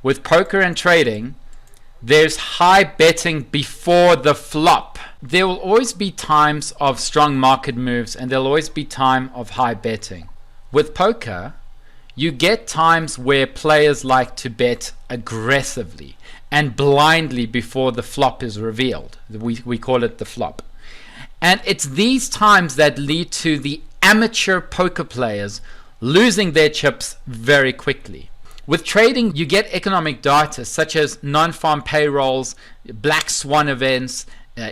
With poker and trading, there's high betting before the flop. There will always be times of strong market moves and there'll always be time of high betting. With poker, you get times where players like to bet aggressively and blindly before the flop is revealed. We call it the flop. And it's these times that lead to the amateur poker players losing their chips very quickly. With trading, you get economic data such as non-farm payrolls, black swan events,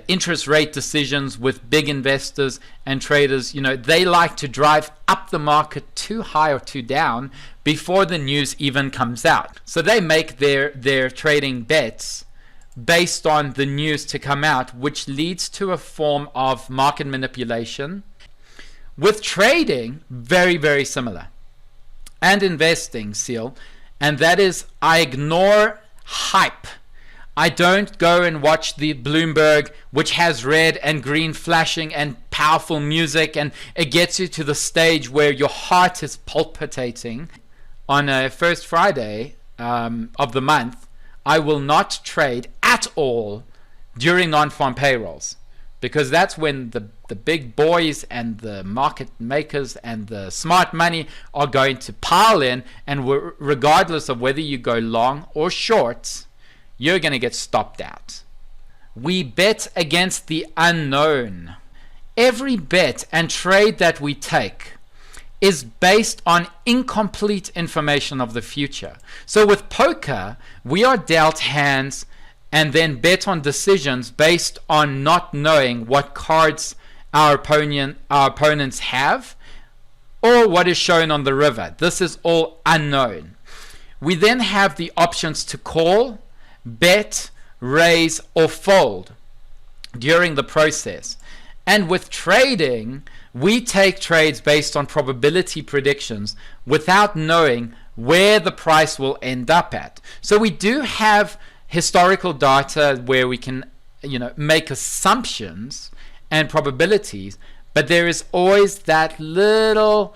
interest rate decisions with big investors and traders. They like to drive up the market too high or too down before the news even comes out. So they make their trading bets based on the news to come out, which leads to a form of market manipulation. With trading, very, very similar. And investing, Seal. And that is, I ignore hype. I don't go and watch the Bloomberg, which has red and green flashing and powerful music, and it gets you to the stage where your heart is palpitating. On a first Friday of the month, I will not trade at all during non-farm payrolls, because that's when the big boys and the market makers and the smart money are going to pile in, and regardless of whether you go long or short, you're going to get stopped out. We bet against the unknown. Every bet and trade that we take is based on incomplete information of the future. So with poker, we are dealt hands and then bet on decisions based on not knowing what cards our opponents have or what is shown on the river. This is all unknown. We then have the options to call, bet, raise, or fold during the process. And with trading, we take trades based on probability predictions without knowing where the price will end up at. So we do have historical data where we can make assumptions and probabilities, but there is always that little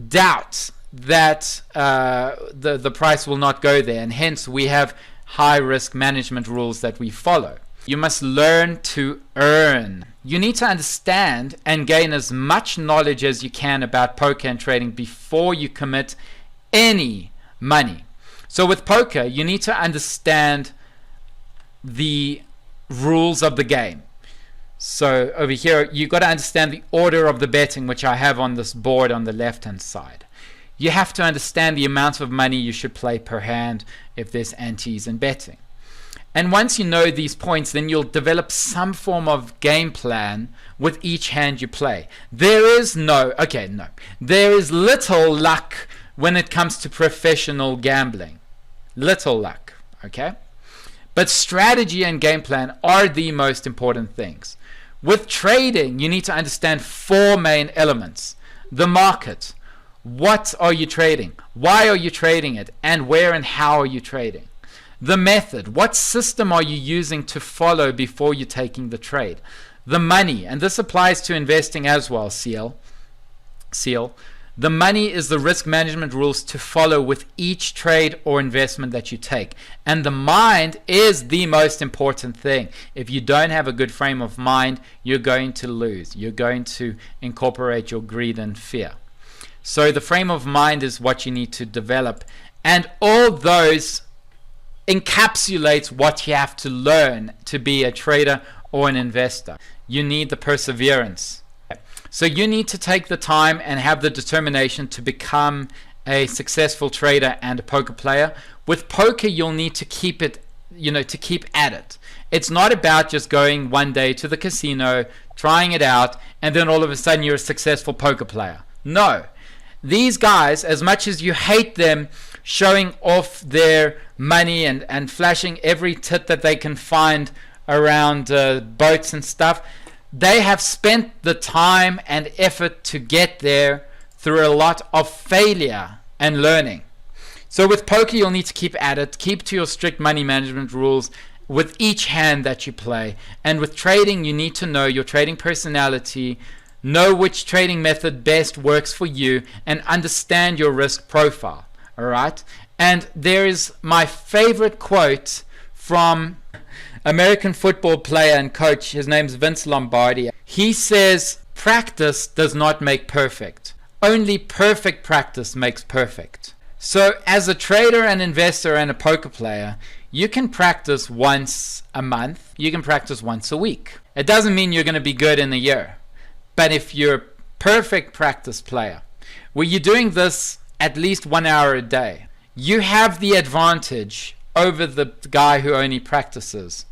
doubt that the price will not go there, and hence we have high risk management rules that we follow. You must learn to earn. You need to understand and gain as much knowledge as you can about poker and trading before you commit any money. So with poker, you need to understand the rules of the game. So over here, you've got to understand the order of the betting, which I have on this board on the left hand side. You have to understand the amount of money you should play per hand if there's antes in betting. And once you know these points, then you'll develop some form of game plan with each hand you play. There is little luck when it comes to professional gambling. Little luck, okay? But strategy and game plan are the most important things. With trading, you need to understand four main elements. The market. What are you trading? Why are you trading it? And where and how are you trading? The method. What system are you using to follow before you're taking the trade? The money. And this applies to investing as well, Seal. The money is the risk management rules to follow with each trade or investment that you take. And the mind is the most important thing. If you don't have a good frame of mind, you're going to lose. You're going to incorporate your greed and fear. So the frame of mind is what you need to develop. And all those encapsulates what you have to learn to be a trader or an investor. You need the perseverance. So you need to take the time and have the determination to become a successful trader and a poker player. With poker, you'll need to keep it, to keep at it. It's not about just going one day to the casino, trying it out, and then all of a sudden you're a successful poker player. No. These guys, as much as you hate them showing off their money and flashing every tit that they can find around boats and stuff, they have spent the time and effort to get there through a lot of failure and learning. So with poker, you'll need to keep at it, keep to your strict money management rules with each hand that you play. And with trading, you need to know your trading personality, know which trading method best works for you, and understand your risk profile. All right? And there is my favorite quote from American football player and coach. His name's Vince Lombardi. He says, practice does not make perfect. Only perfect practice makes perfect. So as a trader, an investor, and a poker player, you can practice once a month. You can practice once a week. It doesn't mean you're going to be good in a year. But if you're a perfect practice player, where you're doing this at least 1 hour a day, you have the advantage over the guy who only practices.